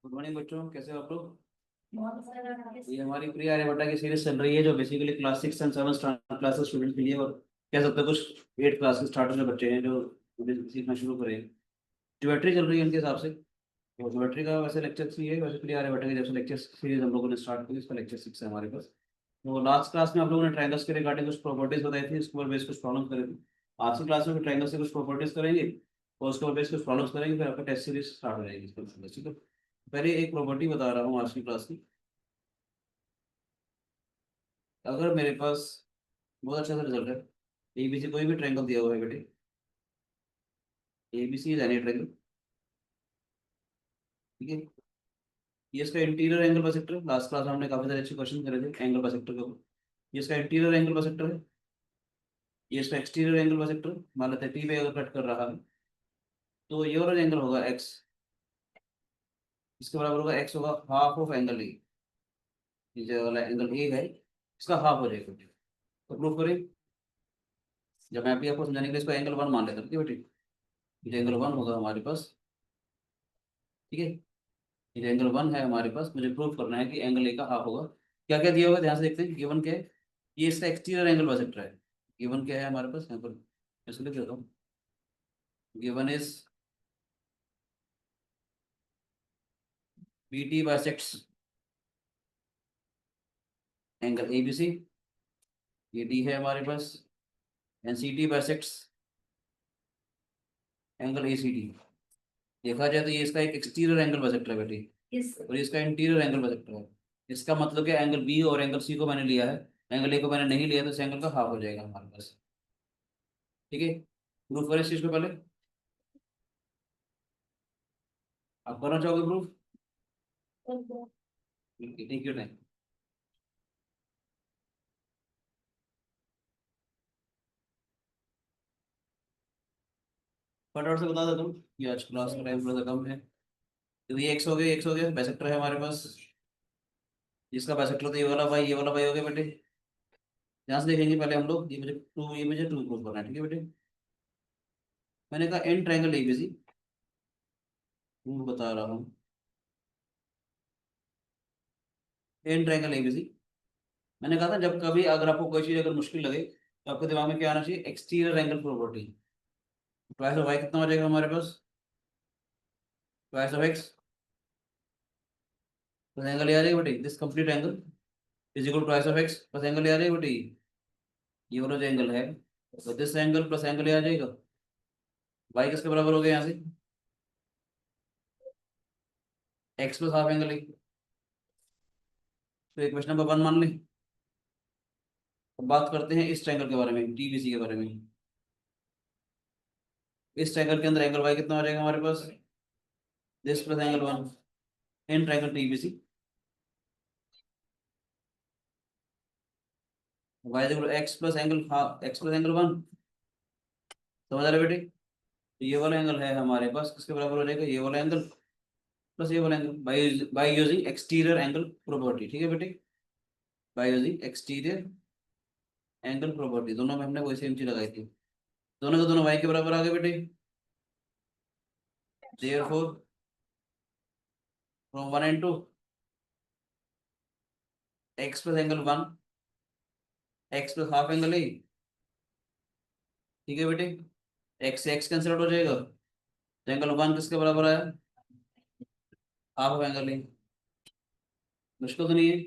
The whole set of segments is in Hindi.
गुड मॉर्निंग बच्चों, कैसे हो आप लोग। ये हमारी प्री आर्यभट्टा की सीरीज चल रही है जो basically class 6 and 7 class student के लिए और कह सकते हैं कुछ 8 क्लास के स्टार्टर जो बच्चे हैं जो अभी सीखना शुरू करें। ज्योमेट्री चल रही है उनके हिसाब से। तो ज्योमेट्री का वैसे लेक्चर 3 है, वैसे प्री आर्यभट्टा की जब से लेक्चर सीरीज हम लोगों ने स्टार्ट की इसका लेक्चर 6 है हमारे पास। तो लास्ट क्लास में आप लोगों ने ट्रायंगल्स के रिगार्डिंग कुछ प्रॉपर्टीज बताई थी, इसके ऊपर बेस कुछ प्रॉब्लम करे थे। आज की क्लास में भी ट्रायंगल्स से कुछ प्रॉपर्टीज करेंगे और उसके ऊपर बेस कुछ प्रॉब्लम्स करेंगे, फिर आपका टेस्ट सीरीज स्टार्ट हो जाएगी इसके ऊपर, ठीक है। पहले एक प्रॉपर्टी बता रहा हूँ आज की क्लास की। अगर मेरे पास बहुत अच्छा सा रिजल्ट है, एबीसी कोई भी ट्रायंगल दिया हुआ है बेटे, एबीसी इज एनी ट्रायंगल, ठीक है। ये इसका इंटीरियर एंगल बाइसेक्टर है, लास्ट क्लास में हमने काफी सारे अच्छे क्वेश्चन करे थे एंगल बाइसेक्टर के ऊपर। ये इसका इंटीरियर एंगल बाइसेक्टर है, ये इसका एक्सटीरियर एंगल बाइसेक्टर है। मान लेते हैं पी पे अगर कट कर रहा है तो ये वाला एंगल होगा एक्स, इसके बराबर होगा एक्स होगा हाफ ऑफ एंगल ए। ये जो वाला एंगल ए है इसका हाफ हो जाएगा, तो प्रूफ करें। जब मैं अभी आपको समझाने के लिए इसको एंगल 1 मान लेता हूँ, ठीक है बेटे। ये एंगल 1 होगा हमारे पास, ठीक है। ये एंगल 1 है हमारे पास, मुझे प्रूव करना है कि एंगल ए का हाफ होगा। क्या क्या दिया होगा ध्यान से देखते हैं। गिवन क्या है, ये इसका एक्सटीरियर एंगल बाइसेक्टर है। गिवन क्या है हमारे पास यहाँ पर, इसको लिख देता हूँ। Given is B T bisects angle A B C, ये डी है हमारे पास। And C T bisects angle A C D. देखा जाए तो ये इसका एक एक्सटीरियर एंगल बाइसेक्टर है बेटी, और इसका इंटीरियर एंगल बाइसेक्टर है। इसका मतलब कि एंगल बी और एंगल सी को मैंने लिया है, एंगल ए को मैंने नहीं लिया, तो इस एंगल का हाफ हो जाएगा हमारे पास, ठीक है। प्रूफ करें इस चीज को पहले। आप करना चाहोगे प्रूफ, ठीक क्यों नहीं। फटाफट से बता देता हूँ कि आज क्लास का टाइम थोड़ा सा कम है। तो ये एक्स हो गया, एक्स हो गया, बाइसेक्टर है हमारे पास। जिसका बाइसेक्टर तो ये वाला भाई हो गया बेटे। यहाँ से देखेंगे पहले हम लोग, ये मुझे टू प्रूफ करना है, ठीक है बेटे। मैंने कहा एन ट्रायंगल एबीसी, बता रहा हूँ। एन ट्रायंगल एबीसी, मैंने कहा था जब कभी अगर आपको कोई चीज अगर मुश्किल लगे तो आपके दिमाग में क्या आना चाहिए, exterior angle property. Twice of Y कितना हो जाएगा हमारे पास, twice of X plus angle ये आ जाएगा बेटे, this complete angle is equal to twice of X plus angle ये आ जाएगा बेटे। ये वाला जो एंगल है, तो दिस एंगल प्लस एंगल ये आ जाएगा। वाई किसके बराबर हो गया यहाँ से, एक्स प्लस हाफ एंगल। तो एक क्वेश्चन नंबर 1 मान लें। अब बात करते हैं इस ट्रायंगल के बारे में, टीबीसी के बारे में। इस ट्रायंगल के अंदर एंगल वाई कितना हो जाएगा हमारे पास, this plus angle 1 in triangle T B C. Y equal X plus angle X plus angle 1। समझ आ रहे बेटे। तो ये वाला एंगल है हमारे पास, किसके बराबर हो जाएगा, ये वाला एंगल प्लस ये वाला angle, by using exterior angle property, ठीक है बेटे। By using exterior angle property, दोनों में हमने वही सेम चीज लगाई थी। दोनों के दोनों वाई के बराबर आ गए बेटे। Therefore from 1 and 2 x plus angle 1 x plus half angle A, ठीक है बेटे। एक्स से एक्स कैंसिल आउट हो जाएगा, तो एंगल 1 किसके बराबर आया, हाफ ऑफ एंगल ए। मुश्किल तो नहीं है,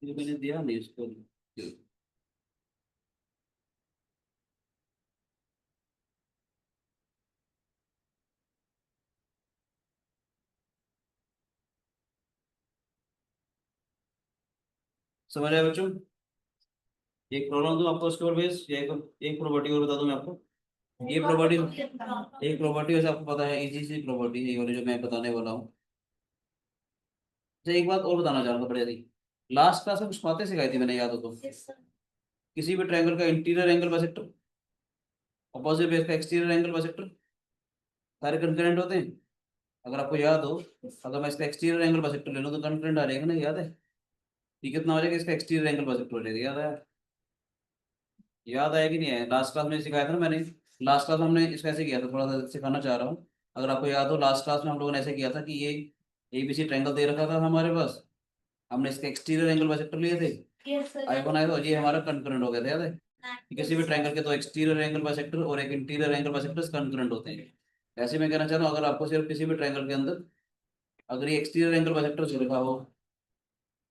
ये मैंने दिया नहीं उसको। समझ आया बच्चों। एक प्रॉब्लम दूं आपको उसके ऊपर बेस, या एक प्रॉपर्टी और बता दूं मैं आपको। ये प्रॉपर्टी, एक प्रॉपर्टी वैसे आपको पता है, इजी सी प्रॉपर्टी है ये वाली जो मैं बताने वाला हूँ। अच्छा एक बात और बताना चाहूंगा बढ़िया थी, लास्ट क्लास में कुछ बातें सिखाई थी मैंने, याद हो तो। किसी भी ट्रायंगल का interior angle bisector, opposite base का एक्सटीरियर एंगल बाइसेक्टर, सारे कंकरेंट होते हैं। अगर आपको याद हो, अगर मैं इसका एक्सटीरियर एंगल बाइसेक्टर ले लूँ तो कंकरेंट आ जाएगा ना, याद है। ये कितना हो जाएगा, इसका एक्सटीरियर एंगल बाइसेक्टर हो जाएगा, याद है। याद आया कि नहीं आया, लास्ट क्लास में सिखाया था ना मैंने। लास्ट क्लास में हमने इसको ऐसे किया था, थोड़ा सा सिखाना चाह रहा हूँ। अगर आपको याद हो लास्ट क्लास में हम लोगों ने ऐसे किया था कि ये एबीसी ट्रायंगल दे रखा था हमारे पास, हमने इसके एक्सटीरियर एंगल बाइसेक्टर लिए थे, आईकॉन आया था, ये हमारा कंकरेंट हो गया था, याद है? कि किसी भी ट्रायंगल के दो एक्सटीरियर एंगल बाइसेक्टर और एक इंटीरियर एंगल बाइसेक्टर कंकरेंट होते हैं। ऐसे मैं कहना चाह रहा हूँ, अगर आपको सिर्फ किसी भी ट्रायंगल के अंदर अगर ये एक्सटीरियर एंगल बाइसेक्टर दे रखा हो,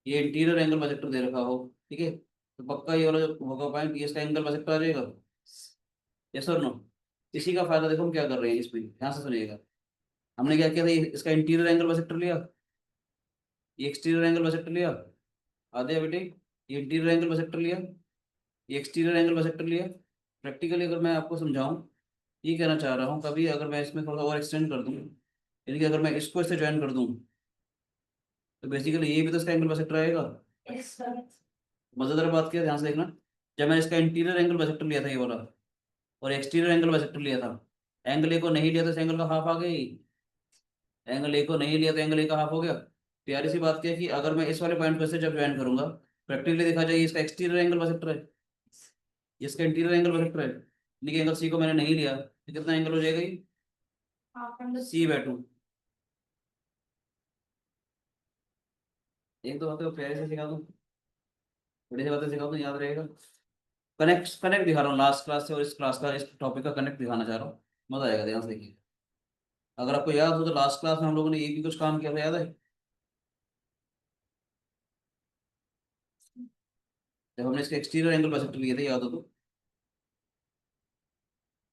ये इंटीरियर एंगल बाइसेक्टर दे रखा हो, ठीक है, तो पक्का ये वाला जो होगा पॉइंट, ये इसका एंगल बाइसेक्टर आ जाएगा। यस और नो? इसी का फायदा देखो हम क्या कर रहे हैं इसमें, ध्यान से सुनिएगा। हमने क्या किया था, इसका इंटीरियर एंगल बाइसेक्टर लिया, ये एक्सटीरियर एंगल बाइसेक्टर लिया, आधे बेटे, ये इंटीरियर एंगल बाइसेक्टर लिया, ये एक्सटीरियर एंगल बाइसेक्टर लिया। प्रैक्टिकली अगर मैं आपको समझाऊं, ये कहना चाह रहा हूँ, कभी अगर मैं इसमें थोड़ा और एक्सटेंड कर दूं, यानी कि अगर मैं इसको इससे ज्वाइन कर दूं, तो बेसिकली ये भी तो इसका एंगल बाइसेक्टर आएगा। मजेदार बात क्या है, ध्यान से देखना, जब मैंने इसका इंटीरियर एंगल बाइसेक्टर लिया था ये वाला, और एक्सटीरियर एंगल बाइसेक्टर लिया था, एंगल ए को नहीं लिया तो इस एंगल का हाफ आ गई, एंगल ए को नहीं लिया तो एंगल ए का हाफ हो गया। प्यारी सी बात क्या है कि अगर मैं इस वाले पॉइंट पर से जब ज्वाइन करूंगा, प्रैक्टिकली देखा जाए इसका एक्सटीरियर एंगल बाइसेक्टर है, इसका इंटीरियर एंगल बाइसेक्टर है, लेकिन एंगल सी को मैंने नहीं लिया, तो कितना एंगल हो जाएगा ये, C/2। एक दो बातें प्यारे से सिखा दूं, बड़ी सी बातें सिखा दूं, याद रहेगा। कनेक्ट कनेक्ट दिखा रहा हूँ लास्ट क्लास से और इस क्लास का, इस टॉपिक का कनेक्ट दिखाना चाह रहा हूँ, मजा आएगा, ध्यान से देखिए। अगर आपको याद हो तो लास्ट क्लास में हम लोगों ने एक भी कुछ काम किया था, याद है? जब हमने इसके एक्सटीरियर एंगल बाइसेक्टर लिए थे, याद हो तो?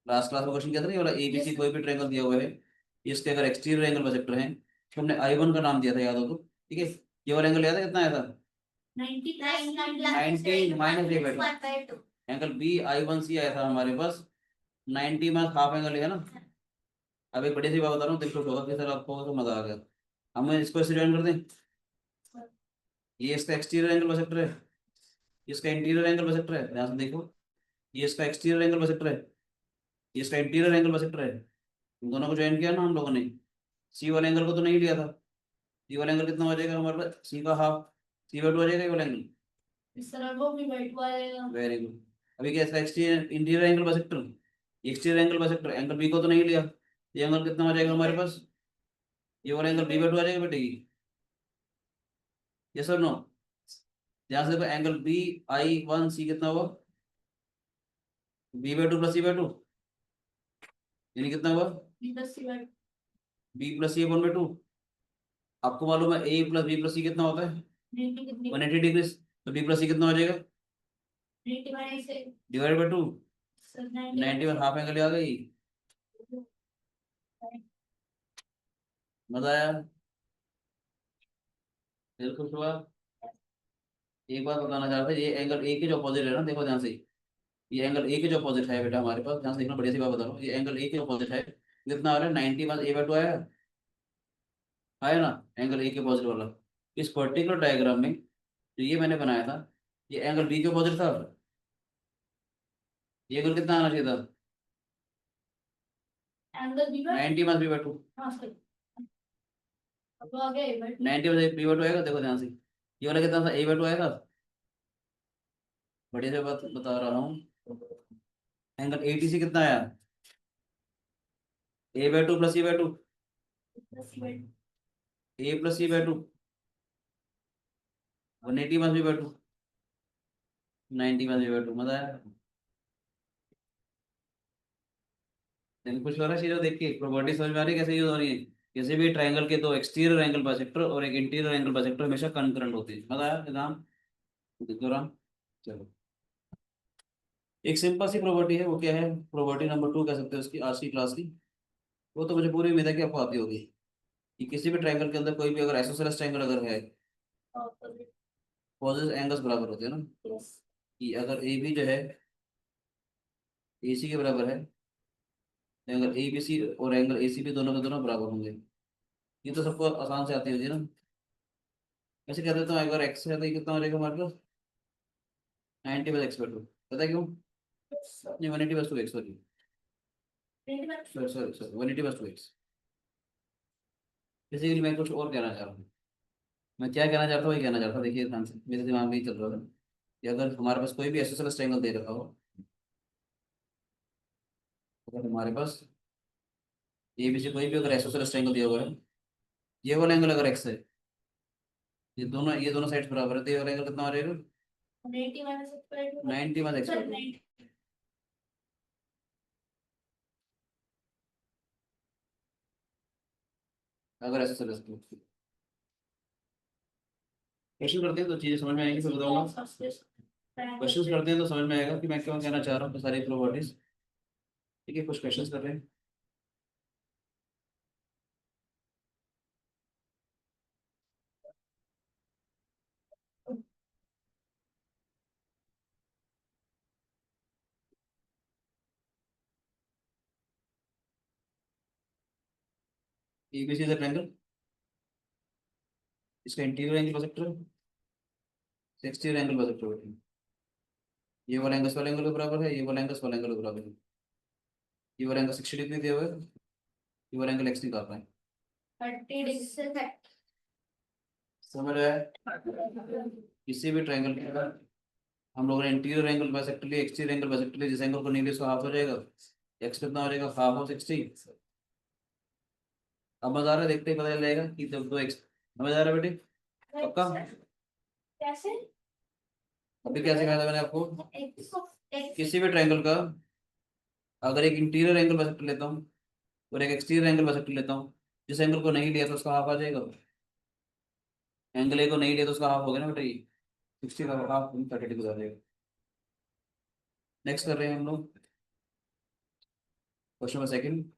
लास्ट क्लास में क्वेश्चन किया था ना, ये वाला एबीसी कोई भी ट्रायंगल दिया हुआ है, इसके अगर एक्सटीरियर एंगल बाइसेक्टर हैं, तो हमने I1 का नाम दिया था, याद हो तो? ठीक है, ये वाला एंगल याद है कितना आया था? 90 -A/2। एंगल BI1C आया था हमारे पास, 90 में हाफ एंगल है ना। अब एक बड़ी सी बात बता रहा हूँ, दिल खुश होगा कि सर आपको तो मजा आ गया। हम इसको ऐसे ज्वाइन कर दें, ये इसका एक्सटीरियर एंगल बाइसेक्टर है, इसका इंटीरियर एंगल बाइसेक्टर है, ध्यान से देखो, ये इसका एक्सटीरियर एंगल बाइसेक्टर है, ये इसका इंटीरियर एंगल बाइसेक्टर है, इन दोनों को ज्वाइन किया ना हम लोगों ने। सी वाले एंगल को तो नहीं लिया था, सी वाला एंगल कितना हो जाएगा हमारे पास, सी का हाफ, C/2 हो जाएगा ये वाला एंगल। Very good. अभी क्या इसका exterior interior angle bisector, exterior angle bisector, angle B को तो नहीं लिया, ये एंगल कितना हो जाएगा हमारे पास, ये वाला एंगल B/2 आ जाएगा बेटे की। यस और नो? ध्यान से देखो, एंगल BI1C कितना हुआ, B/2 प्लस C/2, यानी कितना हुआ, B+C/2। आपको मालूम है A+B+C कितना होता है, 180 डिग्री, तो B+C कितना हो जाएगा, डिवाइड बाई 2, 90 में हाफ एंगल आ गई। मजा आया, दिल खुश हुआ। एक बात बताना चाह रहा था, ये एंगल ए के जो अपोजिट है ना, देखो ध्यान से, ये एंगल ए के जो अपोजिट है बेटा हमारे पास, ध्यान से देखना, बढ़िया सी बात बता रहा हूँ, ये एंगल ए के अपोजिट है, कितना आ रहा है, 90 + A/2 आया, आया ना, एंगल ए के अपोजिट वाला। इस पर्टिकुलर डायग्राम में जो ये मैंने बनाया था, ये एंगल बी के अपोजिट था, ये एंगल कितना आना चाहिए था, 90 + B/2, 90 + B/2 आएगा, देखो ध्यान से, ये वाला कितना था, A/2 आएगा। बढ़िया से बात बता रहा हूँ, एंगल ATC कितना आया, A/2 + C/2, A + C/2, 180 + B/2, 90 + B/2, मजा आया। दिल खुश हो रहा है चीजों देख के, प्रॉपर्टी समझ में आ रही है कैसे यूज हो रही है। किसी भी ट्रायंगल के दो एक्सटीरियर एंगल बाइसेक्टर और एक इंटीरियर एंगल बाइसेक्टर हमेशा कंकरेंट होते हैं, मजा आया निजाम, दौरान। चलो, एक सिंपल सी प्रॉपर्टी है, वो क्या है, प्रॉपर्टी नंबर 2 कह सकते हैं उसकी, आज की क्लास की। वो तो मुझे पूरी उम्मीद है कि आपको आती होगी, कि किसी भी ट्रायंगल के अंदर कोई भी अगर आइसोसेलेस ट्रायंगल अगर है, अपोजिट एंगल्स बराबर होते हैं ना, कि अगर ए बी जो है AC के बराबर है, तो एंगल ABC और एंगल ACB दोनों के दोनों बराबर होंगे। ये तो सबको आसान से आती होगी ना। वैसे कह देता हूँ, अगर एक्स है तो ये कितना हो जाएगा हमारे पास, 90 + X/2, पता है क्यों, नहीं 180 + 2X, sorry sorry sorry sorry, 180 + 2X। Basically मैं कुछ और कहना चाह रहा हूँ, मैं क्या कहना चाहता हूँ, ये कहना चाहता हूँ, देखिए ध्यान से, मेरे दिमाग में ही चल रहा था कि अगर हमारे पास कोई भी एसोसेलेस ट्रायंगल दे रखा हो, अगर हमारे पास ABC कोई भी अगर एसोसेलेस ट्रायंगल दिया हुआ है, ये वाला एंगल अगर x है, ये दोनों साइड बराबर है, तो ये वाला एंगल कितना आ जाएगा? 90 माइनस 90 माइनस x। अगर ऐसे चले तो क्वेश्चन करते हैं तो चीजें समझ में आएंगी, फिर बताऊंगा। क्वेश्चंस करते हैं तो समझ में आएगा कि मैं क्यों कहना चाह रहा हूँ सारी प्रॉपर्टीज। ठीक है, कुछ क्वेश्चंस कर रहे हैं। ABC इज अ ट्रायंगल, इसका इंटीरियर एंगल बाइसेक्टर है, एक्सटीरियर एंगल बाइसेक्टर है। ये वाला एंगल इस वाले एंगल के बराबर है, ये वाला एंगल इस वाले एंगल के बराबर है। ये वाला एंगल 60 डिग्री दिया हुआ है, ये वाला एंगल x निकाल रहा है। 30 डिग्री से समझ आया? किसी भी ट्रायंगल के अगर हम लोगों ने इंटीरियर एंगल बाइसेक्टर लिया, एक्सटीरियर एंगल बाइसेक्टर लिया, जिस एंगल को नहीं लिया उसका हाफ हो जाएगा, x कितना हो जाएगा? Half of 60। अब मजा आ रहा है, देखते ही पता चल जाएगा कि जब दो x। समझ आ रहा है बेटे? पक्का? कैसे? अभी क्या सिखाया था मैंने आपको? एक किसी भी ट्रायंगल का अगर एक इंटीरियर एंगल बाइसेक्टर लेता हूँ और एक एक्सटीरियर एंगल बाइसेक्टर लेता हूँ, जिस एंगल को नहीं लिया तो उसका हाफ आ जाएगा। एंगल ए को नहीं लिया तो उसका हाफ हो गया ना बेटा, ये 60 का हाफ 30 डिग्री आ जाएगा। नेक्स्ट कर रहे हैं हम लोग question number second.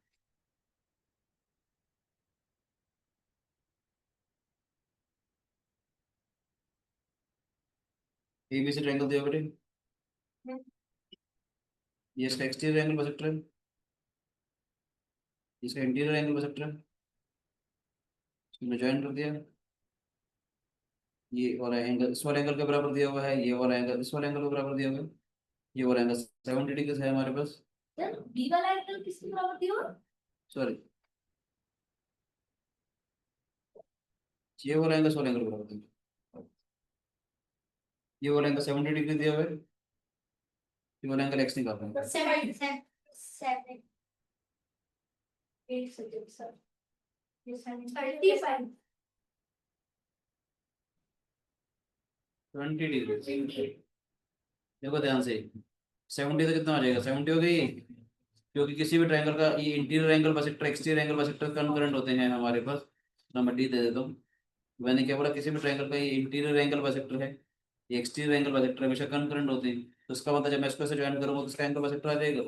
ABC triangle दिया बेटे, ये इसका एक्सटीरियर एंगल बाइसेक्टर है, इसका इंटीरियर एंगल बाइसेक्टर है, इसमें ज्वाइन कर दिया। ये वाला एंगल इस वाले एंगल के बराबर दिया हुआ है, ये वाला एंगल इस वाले एंगल के बराबर दिया हुआ है। ये वाला एंगल 70 डिग्री है हमारे पास। सर बी वाला एंगल किसके बराबर दिया? सॉरी, ये वाला एंगल इस वाले एंगल के बराबर दिया। ये वाला एंगल 70 डिग्री दिया हुआ है, ये वाला एंगल x निकाल रहे हैं। 7 8 सेकंड सर, ये 35 20 डिग्री। देखो ध्यान से, 70 तो कितना हो जाएगा? 70 हो गई, क्योंकि किसी भी ट्रायंगल का ये interior angle bisector exterior angle bisector concurrent होते हैं हमारे पास। नंबर डी दे देता हूँ। मैंने क्या बोला? किसी भी ट्रायंगल का ये इंटीरियर एंगल बाइसेक्टर है, ये एक्सटीरियर एंगल बाइसेक्टर हमेशा कनकरेंट होते हैं। तो इसका मतलब जब मैं इसको से ज्वाइन करूंगा तो इसका एंगल बाइसेक्टर आ जाएगा।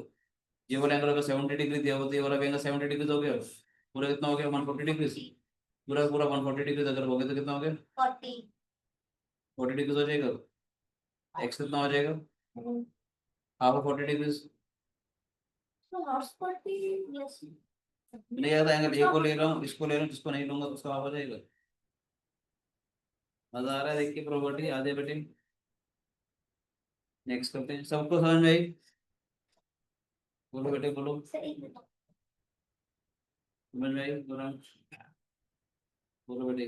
ये वाला एंगल अगर 70 डिग्री दिया होता है, ये वाला एंगल 70 डिग्री हो गया, पूरा कितना हो गया? 140 डिग्री। पूरा पूरा 140 डिग्री अगर हो गया तो कितना हो गया? 40 40 डिग्री हो जाएगा। एक्स कितना हो जाएगा? Half of 40 degree. तो हॉर्स 40 यस नहीं आता एंगल ए को ले रहा हूँ, इसको ले रहा हूँ, जिसको नहीं लूंगा तो उसका हाफ हो जाएगा। मजा आ रहा है देख के प्रॉपर्टी आधे बेटे। नेक्स्ट करते हैं, सबको समझ में आई? बोलो बेटे बोलो, सही समझ में आई? बोलो बेटे।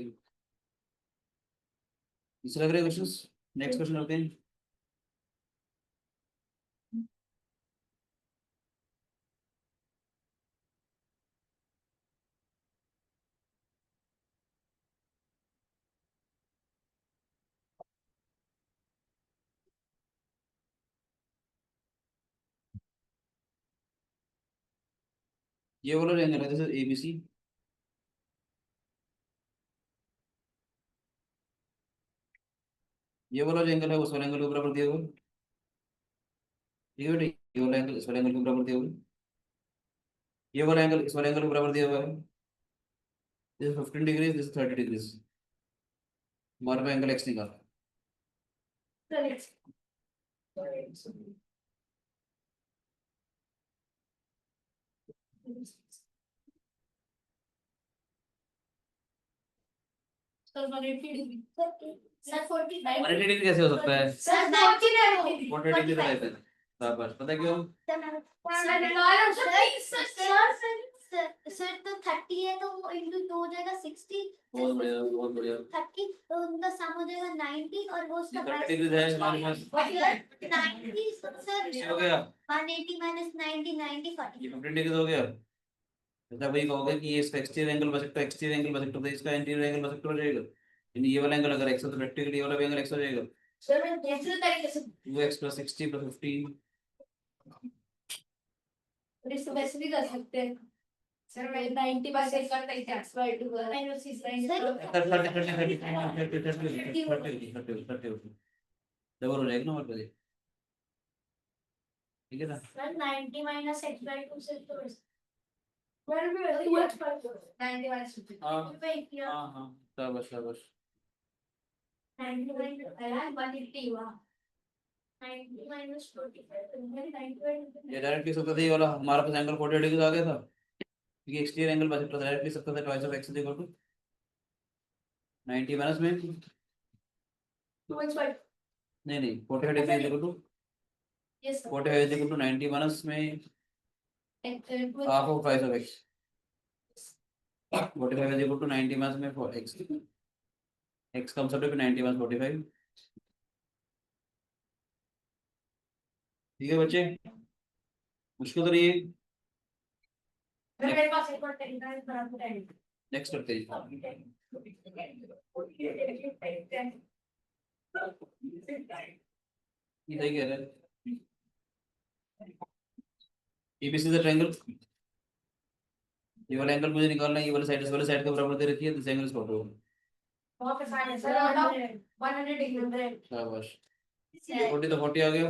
इस लग रहे क्वेश्चंस। नेक्स्ट क्वेश्चन करते हैं। ये वाला एंगल है जैसे एबीसी, ये वाला जो एंगल है उस वाले एंगल के बराबर दिया हुआ है। ठीक है बेटे, ये वाला एंगल इस वाले एंगल के बराबर दिया हुआ है, ये वाला एंगल इस वाले एंगल के बराबर दिया हुआ है। This 15 degree, this 30 degree. हमारे पास एंगल एक्स निकाल। Correct sir 180 degree sir 45 180 degree कैसे हो सकता है? सर 90 40 डिग्री तो रहता है। बस पता है क्यों? सर तो 30 है तो वो इंटू 2 हो जाएगा 60 बहुत बढ़िया बहुत बढ़िया। 30 तो उनका सम हो जाएगा 90 और वो उसका 30 डिग्री है हमारे पास। 90 सर हो गया, 180 माइनस 90 90 40 ये 15 डिग्री हो गया। ऐसा वही कहोगे कि ये इसका एक्सटीरियर एंगल बाइसेक्टर तो इसका इंटीरियर एंगल बाइसेक्टर हो जाएगा। यानी ये वाला एंगल अगर x है तो प्रैक्टिकली ये वाला भी एंगल x हो जाएगा। सर मैं दूसरे तरीके से 2x + 60 + 15 इसको वैसे भी कर सकते हैं सर। मैं 90% करता ही x by 2 माइनस 6 डबल हो जाएगा ना हमारे पास, ठीक है ना। सर 90 माइनस x by 2 से तो मैंने भी 2x by 2 90 माइनस 2 हाँ पे किया। हाँ शाबाश शाबाश। 90 माइनस 180 हुआ 90 माइनस 45 मेरे 90 ये डायरेक्टली सकता था, ये वाला हमारे पास एंगल 48 डिग्री आ गया था क्योंकि एक्सटीरियर एंगल बाइसेक्टर डायरेक्टली सकता था twice of x equal to 90 minus में 2x by नहीं 48 degree equal to yes sir 48 equal to 90 minus में half of twice of x 45 is equal to 90 minus में for x x comes out to be 90 minus 45। ठीक है बच्चे, मुश्किल तो नहीं है। मेरे पास एक और तरीका है बराबर है नेक्स्ट करते हैं। ये सही कह रहा है। ABC द ट्रायंगल, ये वाला एंगल मुझे निकालना है, ये वाला साइड इस वाले साइड के बराबर दे रखी है, दिस एंगल इज 40। बहुत आसान है सर 100 डिग्री शाबाश, 40 तो 40 आ गया।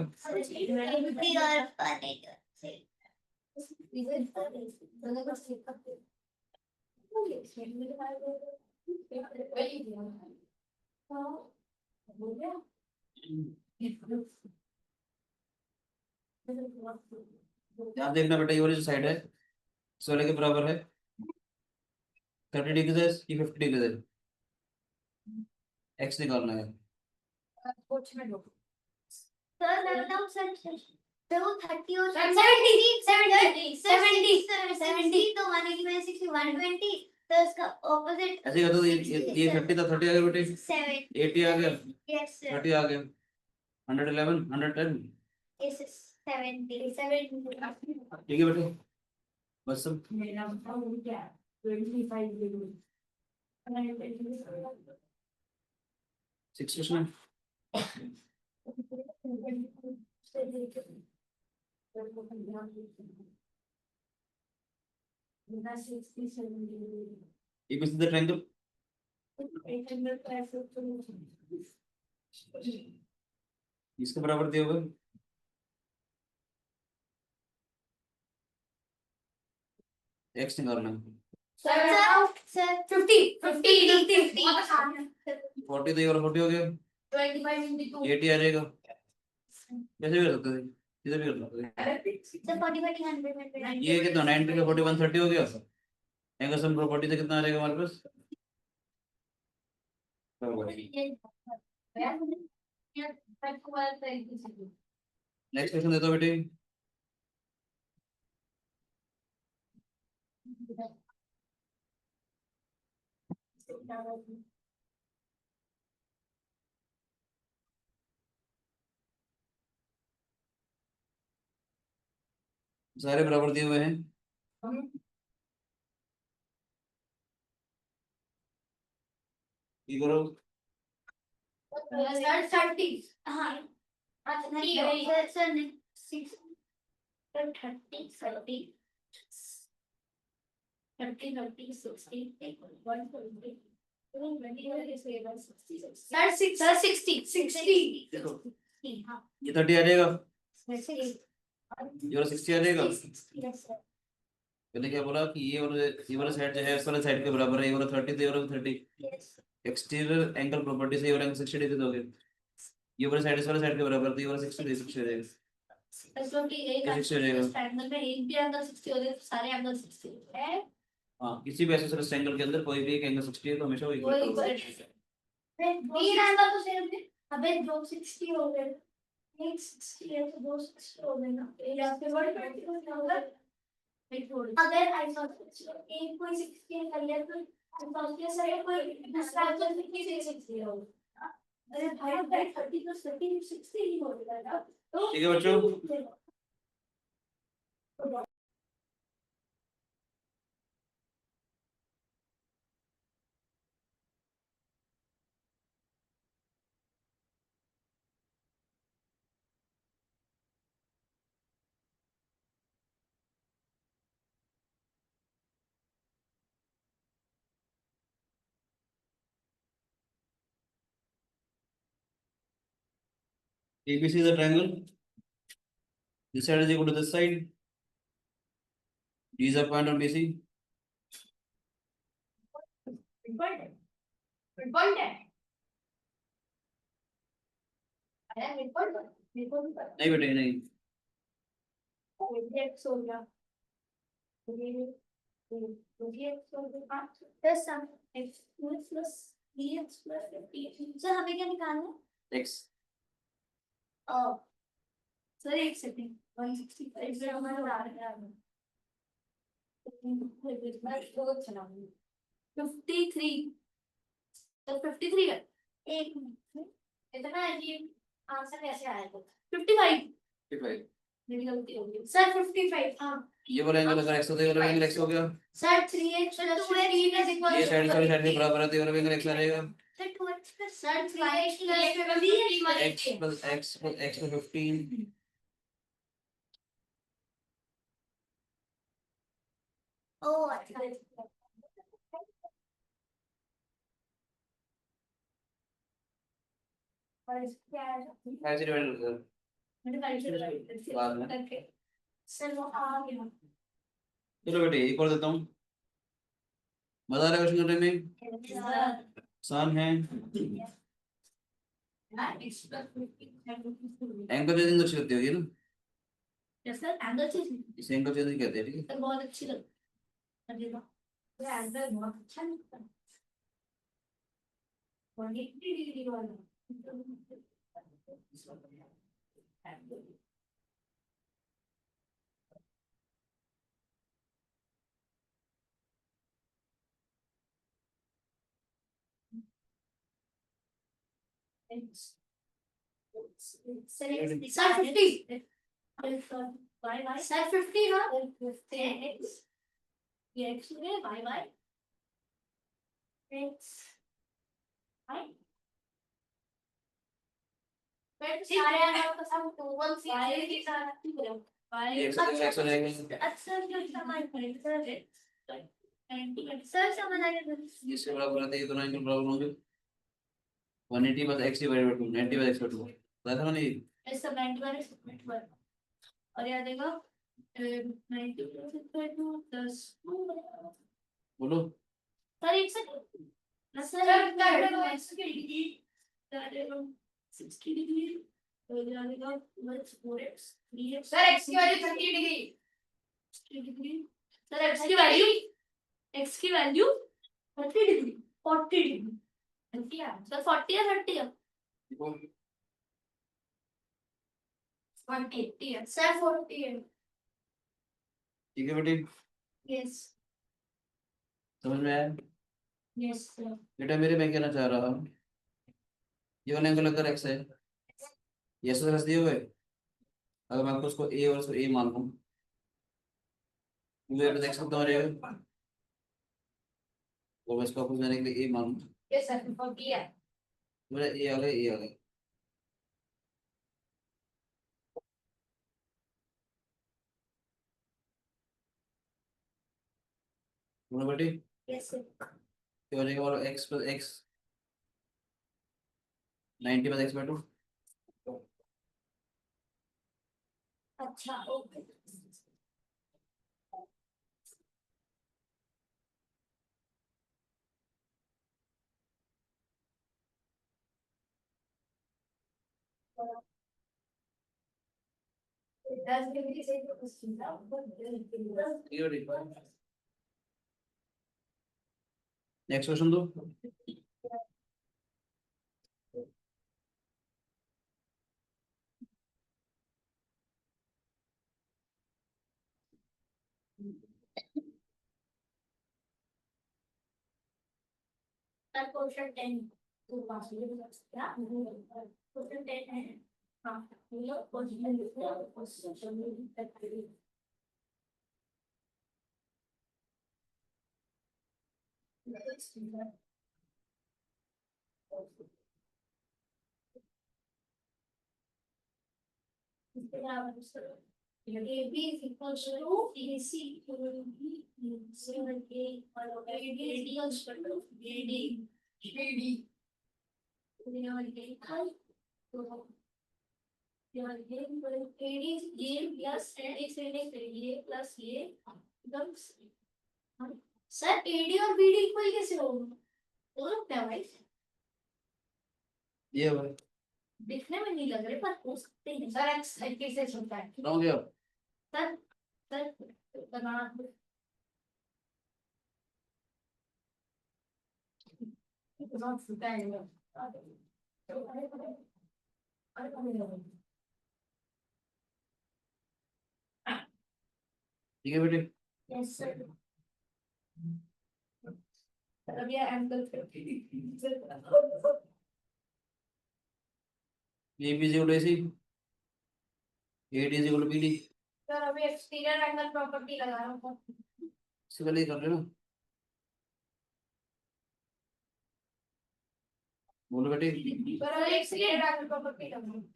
ध्यान देखना बेटा, ये वाली जो साइड है इस वाले के बराबर है 30 डिग्री है, ये 50 डिग्री है, x निकालना है। सर मैं बताऊं सर सर वो 30 और 70 तो 180 में 60 120 तो इसका ऑपोजिट ऐसे करते तो ये 50 था, 30 आ गया बेटे, 80 आ गया, यस सर 30 आ गया, 111 110। यस 70 ठीक है बेटे, बस सब। मेरा बताओ क्या 25 degree 6 question ABC the triangle, इसके बराबर दिया होगा x निकालना है। सर 50 बहुत आसान है 40 तो ये वाला 40 हो गया, 25 into 80 आ जाएगा। कैसे भी कर सकते थे, किधर भी कर सकते थे। सर 45 100 ये कितना 90 का 40 130 हो गया, एंगल सम प्रॉपर्टी से कितना आ जाएगा हमारे पास। नेक्स्ट क्वेश्चन देता हूं बेटे, सारे बराबर दिए हुए हैं। ये करो, सर 30 हाँ अच्छा नहीं सर 6 30 30 30 60 120 सर 60 देखो हाँ ये 30 आ जाएगा, वैसे ये वाला 60 आ जाएगा। पहले क्या बोला कि ये वाला साइड जो है इस वाले साइड के बराबर है, ये वाला 30 तो ये वाला 30। एक्सटीरियर एंगल प्रॉपर्टी से ये वाला एंगल 60 डिग्री दोगे, ये वाला साइड इस वाले साइड के बराबर तो ये वाला 60 डिग्री 60 हो जाएगा। क्योंकि एक ट्रायंगल में एक भी एंगल 60 हो जाए तो सारे एंगल 60 है। हाँ किसी भी ऐसे एंगल के अंदर कोई भी एक एंगल 60 है तो हमेशा वो वो इक्वल इक्वल है तीन एंगल तो सेम है। अबे दो 60 हो गए एक 60 है तो दो 60 हो गए ना या फिर 120 होगा। अगर आइसोसेलेस एक कोई 60 कर लिया तो आइसोसेलेस से कोई दूसरा आइसोसेलेस 60 होगा। अरे भाई 30 तो 30 60 ही हो जाएगा। तो ठीक है बच्चों। ABC is a triangle. This side is equal to this side. D is a point on BC. Midpoint. Midpoint है. अरे midpoint. Midpoint. नहीं बेटे नहीं. X हो गया. X हो गया. Plus sum x plus dx plus 50. Sir हमें क्या निकालना है? X. सर एक सेकंड 165 से हमारा आ रहा है 53 तो 53 है एक मिनट इतना अजीब आंसर कैसे आएगा 55 55. मेरी गलती हो गई सर 55 हाँ ये वाला एंगल अगर x होता है ये वाला एंगल x हो गया. Sir 3x plus 15 is equal ये to साइड के बराबर है तो ये वाला एंगल x आ जाएगा. Sir 2x plus sir 3x plus 15 x plus x plus x plus 15. ओह अच्छा और क्या है ऐसे डिवाइड कर. बाद में. करके सर वो आ गया चलो बेटे एक और देता हूँ. मजा आ रहा है क्वेश्चन करने में. आसान है. एंगल चेंजिंग अच्छी लगती होगी ना. सर एंगल चेंजिंग इसे एंगल चेंजिंग कहते हैं. ठीक है. सर बहुत अच्छी लगती है ये एंगल बहुत अच्छा लगता है 180 डिग्री वाला सर 50 सर 50 ना x ये x है y x y फिर सारे एंगल का सम 2 y के साथ ये x हो जाएगा. अच्छा जो समझ में सर समझ आ गया इसके बराबर आते हैं ये दोनों एंगल बराबर होंगे. 180 plus x divided by 2. 90 by x by 2. पता था नहीं. इस सब 90 और याद देगा 90 plus 2 बोलो. सर एक सेकंड सर कर 60 डिग्री तो जाएगा 4x 3x सर x की value 30 degree 60 degree sir x की वैल्यू 30 डिग्री 40 डिग्री सर 40 या 30 है 180 है सर 40 है ठीक है बेटे. यस समझ में आया. यस सर बेटा मेरे मैं कहना चाह रहा हूँ ये वाला एंगल अगर x है ये ऐसे रख दिए हुए. अगर मैं आपको उसको a और उसको a मान लूँ मुझे देख सकता हूँ रहेगा. और मैं इसको आपको मैंने के लिए a मान लूँ यस सर 40 है मेरा a आ गया. बोलो बेटे यस सर ये हो जाएगा वाला x plus x 90 plus x by 2. अच्छा ओके नेक्स्ट क्वेश्चन दो. क्वेश्चन 10 तो पास में क्या क्वेश्चन 10 है हाँ ये question AB is equal to AC equal to B, so A or AD is equal to AD. AD. your AD is A plus and X and X A plus A becomes sir AD और BD इक्वल कैसे होगा? तो लगता है भाई ये भाई दिखने में नहीं लग रहे पर हो सकते हैं सर एक्स कैसे होता है हो गया सर सर बनाना ठीक है बेटे यस सर अब ये angle A B equal to A C A D equal to B D sir अभी एक्सटीरियर एंगल प्रॉपर्टी लगा रहा हूँ इससे पहले ही कर लेना बोलो बेटे सर अभी एक्सटीरियर एंगल प्रॉपर्टी लगा रहा हूँ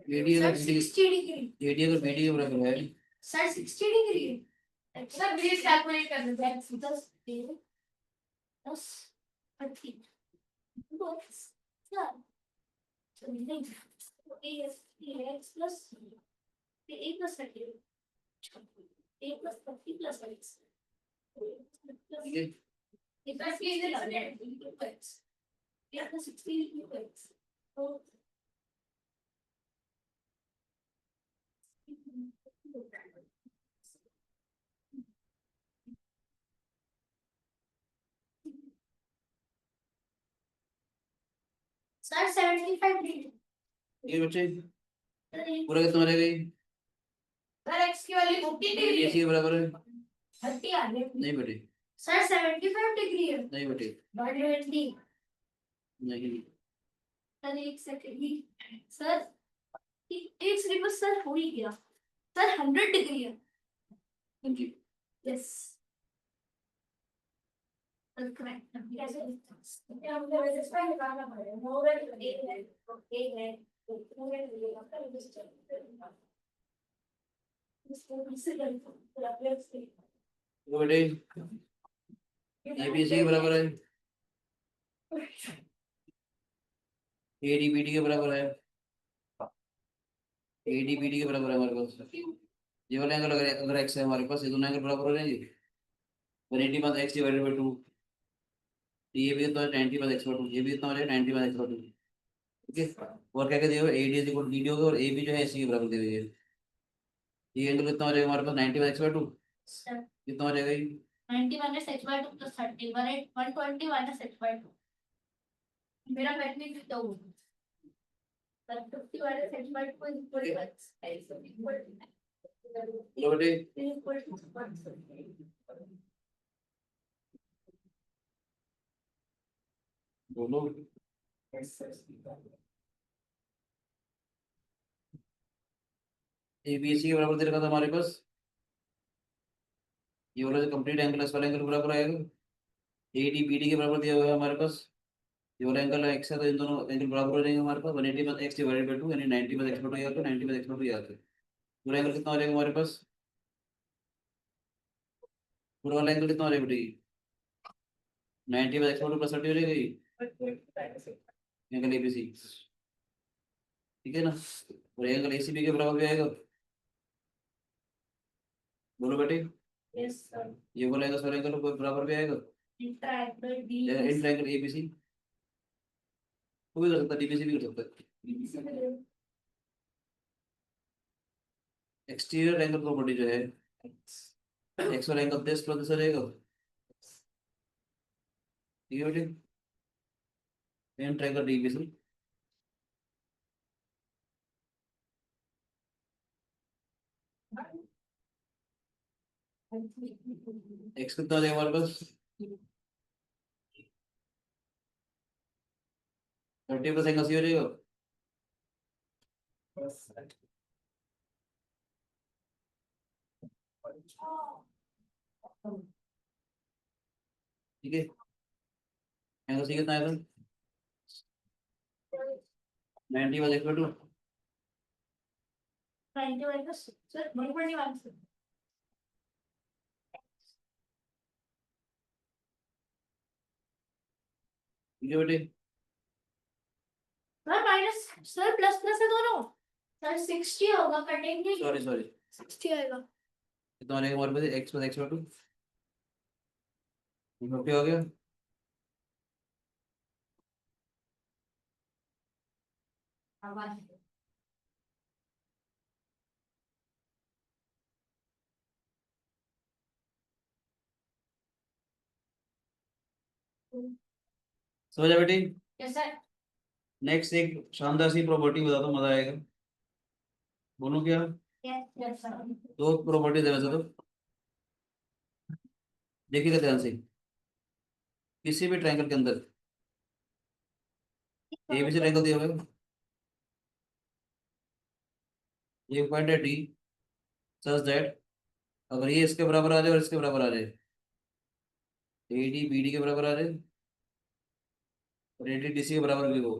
एडी सर अगर 60 डिग्री एडी अगर बीडी के बराबर है sir 60 degree sir please calculate कर दो दैट्स 10 30 बस सर so नहीं a plus a plus 30 a plus 30 plus x ठीक है if I please it 100 x a plus 60 x so sir 75 degree ये बच्चे सर पूरा कितना रहेगा ये x की वैल्यू 50 डिग्री ए सी के बराबर है 30 आ गया नहीं बेटे सर 75 डिग्री है नहीं बेटे 120 नहीं सर एक सेकंड सर एक सेकंड बस सर हो ही गया सर 100 डिग्री है जी यस करेक्ट कैसे ये हमने रजिस्टर निकालना पड़ेगा मोरल एक है पूरे इसको किसे करना है तो बेटे ए बी सी के बराबर है ए डी बी डी के बराबर है ए डी बी डी के बराबर है हमारे पास ये वाला एंगल अगर एक्स है हमारे पास ये दोनों एंगल बराबर हो जाएंगे 180 माइनस एक्स डिवाइडेड बाय 2 ये भी तो 90 माइनस एक्स बाय 2 ये भी इतना हो जाएगा 90 माइनस एक्स बाय 2 ठीक है और क्या क्या दिया हुआ A D is equal to B D होगा और ए बी जो है इसी के बराबर दिया हुआ है ये एंगल कितना हो जाएगा हमारे पास 90 माइनस एक्स बाय 2 सर कितना हो जाएगा ये 90 minus h by 2 plus 30 120 minus h by 2 मेरा मैग्नीट्यूड तो sir 50 minus h by 2 is equal बोलो बेटे बोलो ए बी सी के बराबर दे रखा था हमारे पास ये वाला जो कंप्लीट एंगल इस वाला एंगल बराबर आएगा ए डी बी डी के बराबर दिया हुआ है हमारे पास ये वाला एंगल एक्स है तो इन दोनों एंगल बराबर हो जाएंगे हमारे पास 180 प्लस एक्स डिवाइडेड बाय 2 यानी 90 प्लस एक्स बटा 90 प्लस एक्स बटा पूरा एंगल कितना हो जाएगा हमारे पास पूरा वाला एंगल कितना हो जाएगा बेटी 90 प्लस एक्स बटा प्लस 30 हो जाएगा ये एंगल एबीसी ठीक है ना और एंगल एसीबी के बराबर भी आएगा बोलो बेटे यस सर ये वाला एंगल सारे एंगल बराबर भी आएगा triangle D in triangle ABC वो भी कर सकता है डीबीसी भी कर सकता है एक्सटीरियर एंगल प्रॉपर्टी जो है एक्स वाला एंगल 10 प्लस रहेगा ठीक है बेटे इन ट्रायंगल डीबीसी एक्स कितना आ जाएगा हमारे पास 30 प्लस एंगल सी हो जाएगा ठीक है एंगल सी कितना आएगा 90 प्लस एक्स बटा 2 90 minus सर 121 ठीक है बेटे। Sir minus, sir plus plus है दोनों। सर 60 होगा, कटेंगे सॉरी सॉरी, 60 आएगा। कितना आने हमारे पास x प्लस x बटा 2 50 हो गया। समझ आ बेटी। Yes sir. नेक्स्ट एक शानदार सी प्रॉपर्टी बता दो, मजा आएगा। बोलो क्या, यस सर। दो प्रॉपर्टी देना चाहते हो, देखिएगा ध्यान से। किसी भी ट्रायंगल के अंदर एबीसी ट्रायंगल दिया हुआ है, ये पॉइंट है डी, सच दैट अगर ये इसके बराबर आ जाए और इसके बराबर आ जाए, एडी बीडी के बराबर आ जाए और एडी डीसी के बराबर भी हो,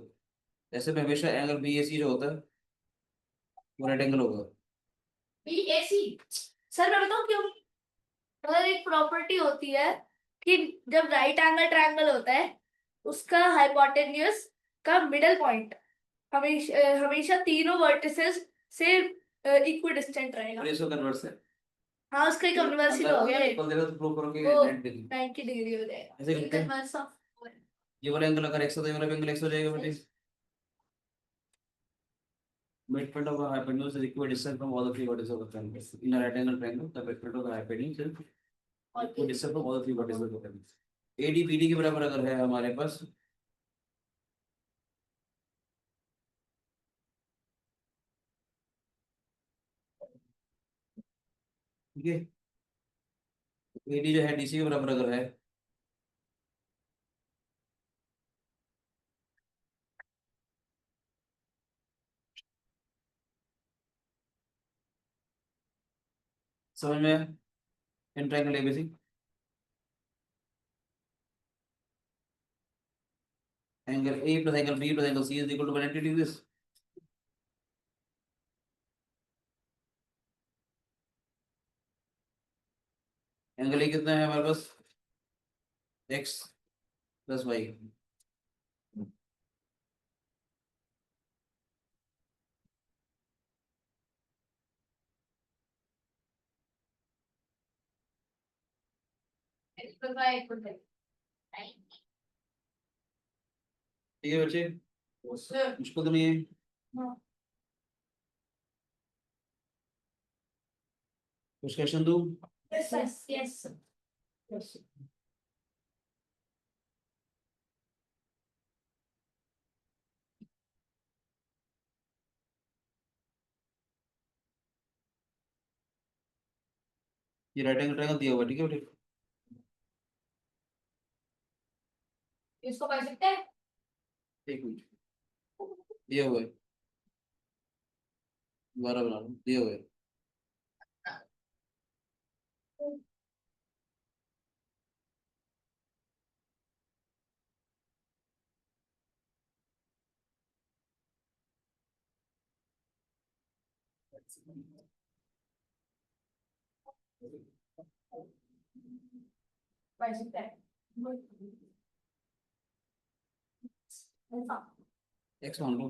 ऐसे में हमेशा एंगल बीएसी जो होता है वो राइट एंगल होगा। बीएसी। सर मैं बताऊं क्यों? अगर एक प्रॉपर्टी होती है कि जब राइट एंगल ट्रायंगल होता है, उसका हाइपोटेन्यूज का मिडल पॉइंट हमेशा हमेशा तीनों वर्टिसेस से इक्वी डिस्टेंट रहेगा। और इसको कन्वर्स है, हाँ, उसका एक कन्वर्सिल हो गया है, कल देखो तो प्रूव करो कि वो 90 डिग्री 90 डिग्री हो जाएगा। ऐसे करते हैं। कन्वर्स ऑफ ये वाला एंगल अगर x हो तो ये वाला एंगल x हो जाएगा बेटे। Midpoint of the hypotenuse is equidistant from all the three vertices of the triangle. In a right angle triangle, the midpoint of the hypotenuse is equidistant from all the three vertices of the triangle. AD BD के बराबर अगर है हमारे पास, ठीक है, AD जो है DC के बराबर अगर है, समझ में आया? In triangle ABC angle A plus angle B plus angle C is equal to 180 degree. Angle A कितना है हमारे पास, x प्लस y। ठीक है बच्चे, मुश्किल तो नहीं है। कुछ क्वेश्चन दूं? Yes yes. ये राइट एंगल ट्रायंगल दिया हुआ है, ठीक है बेटे। इसको पढ़ सकते हैं। एक मिनट, दिया हुआ है, दोबारा बना लो, दिया हुआ है। पढ़ सकते हैं। x मान लो,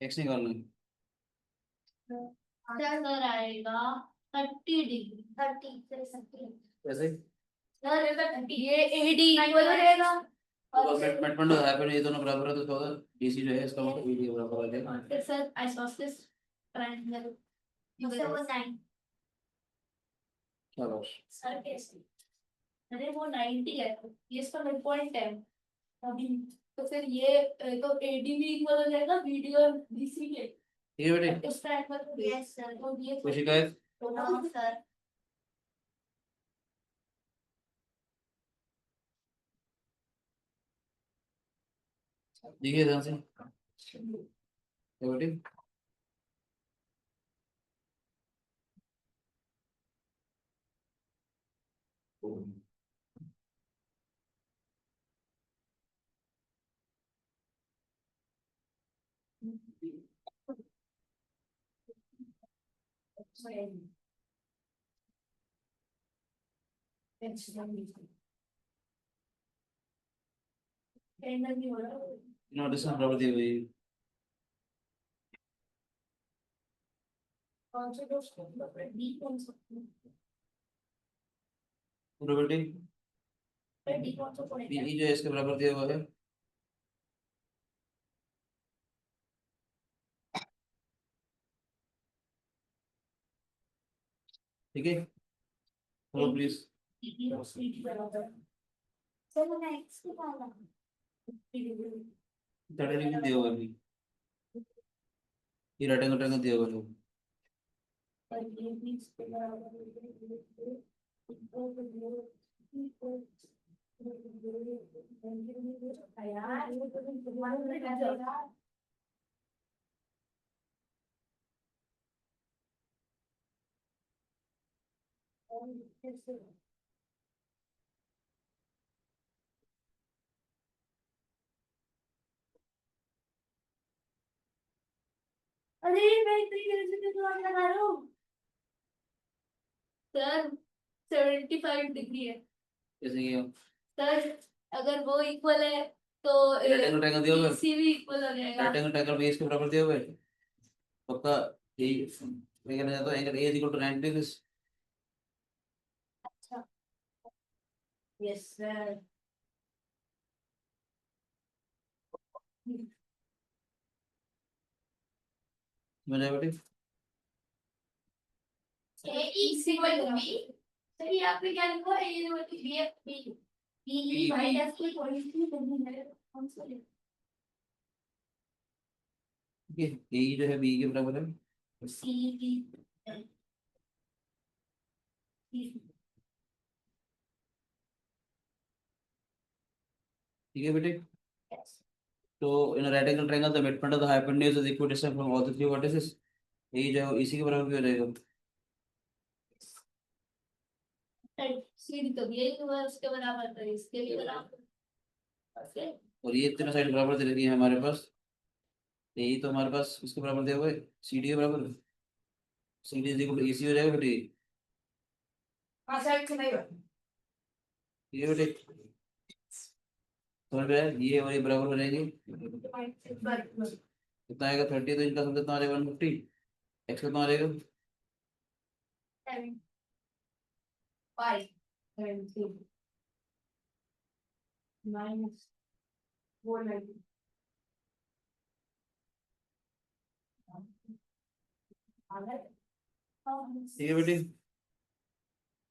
x निकालना है। सर आएगा 30 डिग्री, 30 कैसे? सर ये एडी इक्वल हो जाएगा तो मिडपॉइंट और हाइपोटेन्यूज ये दोनों बराबर है, तो क्या होगा, डीसी जो है इसका मतलब बीडी के बराबर आ जाएगा। फिर सर आइसोसेलेस ट्रायंगल से वो 9 चलो सर कैसे? अरे वो 90 है, ये इसका मिड पॉइंट है अभी, तो फिर ये तो एडी भी इक्वल हो जाएगा बीडी और बीसी के ठीक है बेटे, इस ट्रायंगल। यस सर, तो ये कोई शिकायत? हाँ सर। देखिए ध्यान से, क्या बेटे, नो डिस्टेंस बराबर दी हुई है। प्रोबेबिलिटी पी जो है इसके बराबर दिया हुआ है। ठीक है, चलो प्लीज। चलो नेक्स्ट वाला थर्ड एलिमेंट दिया हुआ है अभी, ये राइट एंगल ट्रायंगल दिया हुआ है। अरे मैं इतनी देर से दिमाग लगा रहा हूँ सर 75 डिग्री है जैसे कि सर अगर वो इक्वल है तो राइट एंगल ट्रायंगल दिया हुआ है, सी भी इक्वल हो जाएगा राइट एंगल ट्रायंगल भी इसके बराबर दिया हुआ है पक्का। ये मैं कहना चाहता हूँ angle A is equal to 90 degree. अच्छा यस सर समझ आया बेटे? A is equal to B. Sir ये आपने क्या लिखा है? A is equal to B F B. ई भाई ऐसे कोई भी नहीं है हम सॉरी ठीक है, ए जो है बी के बराबर है। सी बी ठीक है बेटे, यस तो in right angle triangle the midpoint of the hypotenuse is equidistant from all the three vertices. A जो है इसी के बराबर भी हो जाएगा। सी तो यही हुआ उसके बराबर तो इसके भी बराबर ओके और ये तीनों साइड बराबर दे रखी है हमारे पास, यही तो हमारे पास इसके बराबर दिया हुआ है, सी डी के बराबर। C D is equal to A C हो जाएगा बेटे। हाँ साइड से नहीं होता। ठीक है बेटे, समझ में आया? ये और ये बराबर हो जाएंगे। कितना आएगा 30, तो इनका सब कितना आ जाएगा 150। एक्स कितना आ जाएगा? 5 7 minus 490. ठीक है बेटे,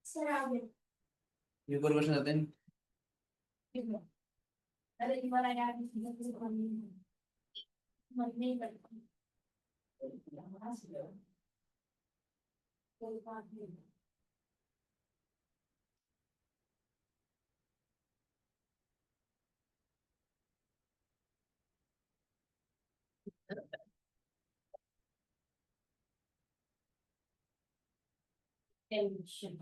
सर आ गए ये ऊपर क्वेश्चन आते हैं। अरे एक बार आया मत नहीं करता कोई बात नहीं टेंशन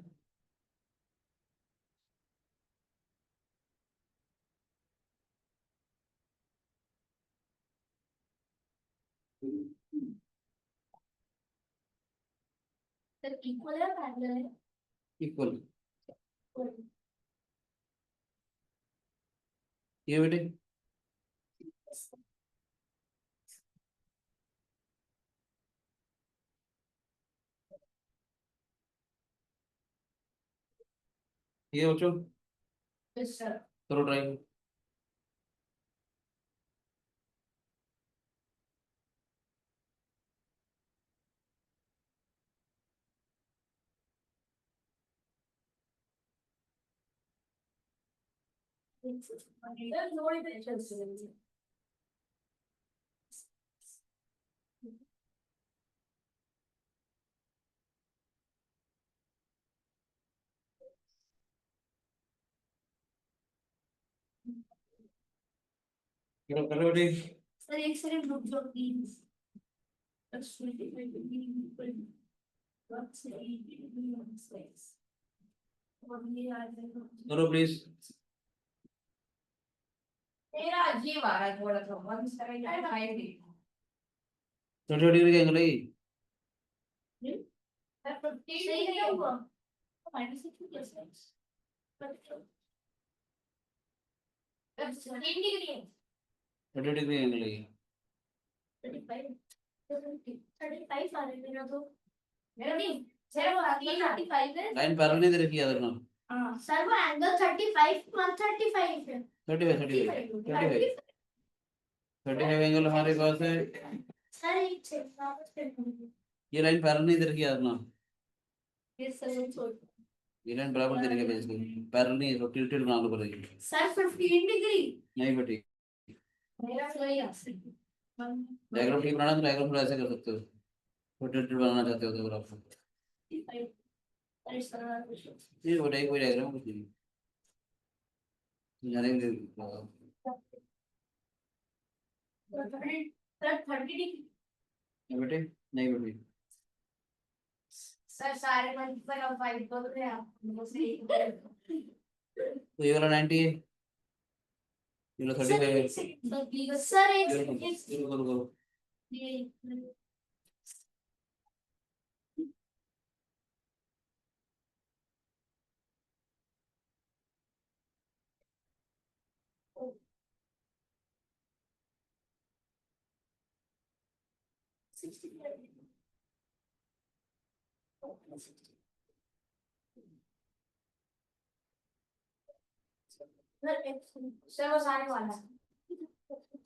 सर इक्वल है पैरेलल है इक्वल। Equal. ठीक है बेटे, ठीक है बच्चों, Yes, sir. करो ट्राई। There's no intention. करो बेटे। सर एक सेकंड रुक जाओ प्लीज करो प्लीज। तेरा अजीब आ रहा है थोड़ा सा 175 30 डिग्री का एंगल है ये। सही क्या हुआ? माइनस 60 प्लस 13 डिग्री है 30 डिग्री एंगल है ये। 35 35 आ रहे मेरा तो। मेरा नहीं सर वो आगे 35 है लाइन पैरेलल नहीं दे रखी याद रखना। हां सर वो एंगल 35 135 है। 35 एंगल हमारे पास है। सर एक सेकंड वापस कर ये लाइन पैरेलल नहीं दे रखी याद रखना। ये सर छोड़ ये लाइन बराबर दे रखी है बेसिकली, पैरेलल नहीं है, तो टिल्टेड बना लो पड़ेगी। Sir 15 degree. नहीं बेटी, मेरा सही है डायग्राम ठीक बनाना तो डायग्राम थोड़ा ऐसे कर सकते हो, तो टिल्टेड बनाना चाहते हो तो अगर आप ये बताइए कोई डायग्राम कुछ नहीं समझाने सर 30 डिग्री बेटे। नहीं बेटी, सर सारे मल्टीपल ऑफ 5 बोल रहे हैं आप मुझसे तो ये वाला 90 है, ये वाला 35 है। सर एक करो सर वो सारे वाला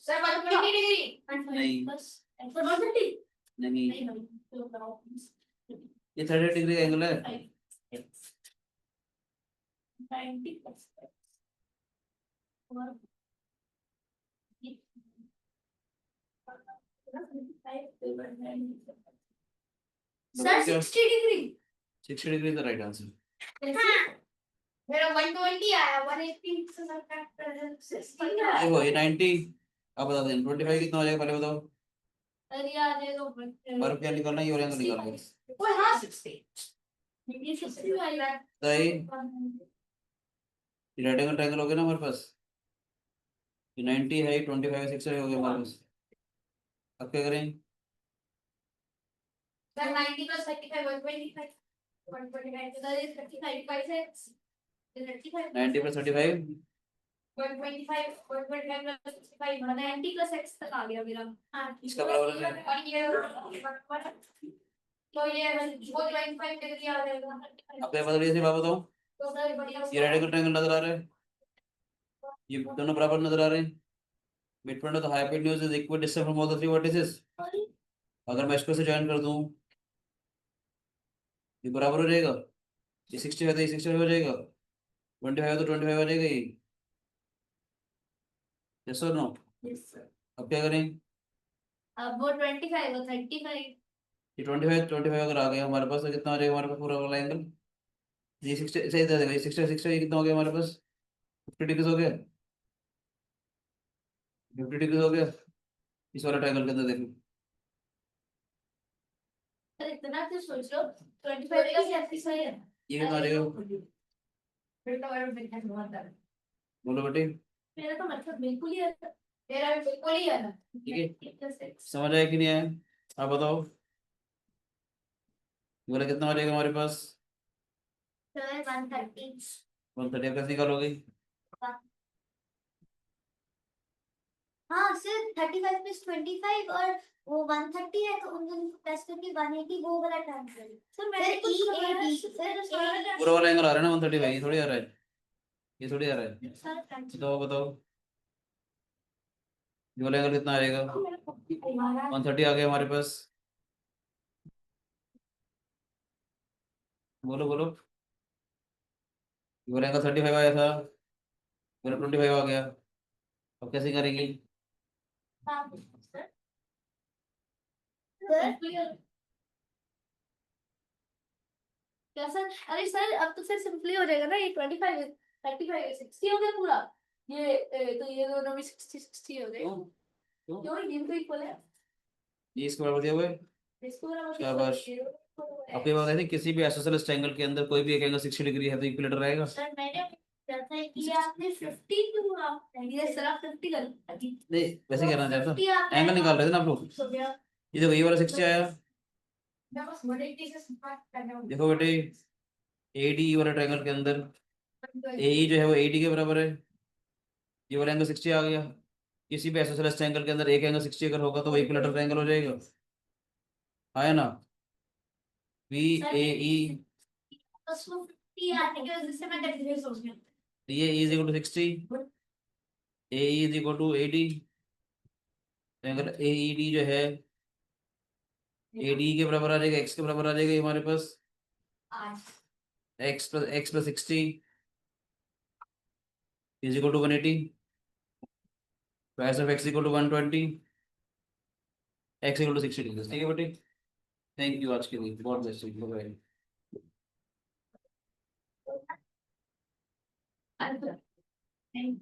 सर 120 डिग्री नहीं सर 130 नहीं, नहीं ये 30 डिग्री का एंगल है। 90 प्लस और सर 60 डिग्री। 60 डिग्री का राइट आंसर। मेरा 120 आया 180 से सब्ट्रैक्ट देखो ये 90, अब बता दें 25 कितना हो जाएगा पहले बताओ। अरे यार ये तो पर क्या निकालना है, ये और एंगल निकालना है। ओए हां 60 ये 60 आया सही, राइट एंगल ट्रायंगल हो गया ना हमारे पास। ये 90 है, 25 60 हो गया हमारे पास। अब क्या करें? सर 90 plus 35 125 125 तो ये 35 है 35 90 प्लस 35 125 125 plus 65 90 plus x तक आ गया मेरा हां इसका बराबर है। और ये तो ये 125 डिग्री आ जाएगा अब क्या बदल रही है बात बताओ। तो सर बढ़िया ये राइट एंगल ट्रायंगल नजर आ रहा है, ये दोनों बराबर नजर आ रहे हैं। Mid point of the hypotenuse is equal distance from all the three vertices. अगर मैं इसको से ज्वाइन कर दूं, ये बराबर हो जाएगा। ये 60 है तो ये 60 हो जाएगा, 25 है तो 25 हो जाएगा ये। यस और नो? यस सर अब क्या करें? अब वो 25 और 35 ये 25 अगर आ गया हमारे पास तो कितना हो जाएगा हमारे पास पूरा वाला एंगल? ये 60 सही दे देगा। ये 60 ये कितना हो गया हमारे पास? 50 डिग्री हो गया। 50 डिग्री हो गया इस वाला ट्रायंगल के अंदर देखो। सर इतना क्यों सोच लो 25 का 36 है ये कितना आ जाएगा? फिर तो और बिल्कुल बहुत है बोलो बेटे। मेरा तो मतलब बिल्कुल ही है मेरा भी बिल्कुल ही है ना ठीक है, समझ आया कि नहीं आया? आप बताओ, ये वाला कितना आ जाएगा हमारे पास? सर 130 130 कैसे निकालोगे? हाँ सर 35 प्लस 25 और वो 130 है तो उन दोनों को प्लस करके 180 वो वाला टर्म कर सर मैंने कुछ EAD सर पूरा वाला एंगल आ रहा है ना 135, ये थोड़ी आ रहा है, ये थोड़ी आ रहा है। सर बताओ बताओ, ये वाला एंगल कितना आ जाएगा? 130 आ गया हमारे पास। बोलो बोलो, ये वाला एंगल 35 आया था, मेरा 25 आ गया। अब कैसे करेंगे? क्या सर अरे सर अब तो फिर सिंपली हो जाएगा ना ये 25 35 60 हो गया पूरा ये तो ये दोनों भी 60 हो गए क्यों ये तो इक्वल है ये इसके बराबर दिया हुआ है। इसको बराबर शाबाश। अब ये बताते हैं किसी भी आइसोसेलेस ट्रायंगल के अंदर कोई भी एक एंगल 60 डिग्री है तो इक्विलेटर रहेगा। सर मैंने जैसा कि आपने 50 क्यों आप ये सर आप 50 कर नहीं वैसे कहना चाहता 50 आता है एंगल निकाल रहे थे ना आप लोग। तो गया ये देखो ये वाला 60 आया, देखो बेटे ADE वाले ट्रायंगल के अंदर AE जो है वो AD के बराबर है, ये वाला एंगल 60 आ गया। किसी भी आइसोसेलेस ट्रायंगल के अंदर एक एंगल 60 अगर होगा तो वो इक्विलेटरल ट्रायंगल हो जाएगा, आया ना। VAE DAE is equal to 60, AE is equal to AD। Triangle AED जो है AD के बराबर आ जाएगा, x के बराबर आ जाएगा ये हमारे पास x plus 60 is equal to 180, price of x equal to 120, x equal to 60 degree. ठीक है बेटे, थैंक यू आज के लिए, God bless you, bye. Thank you.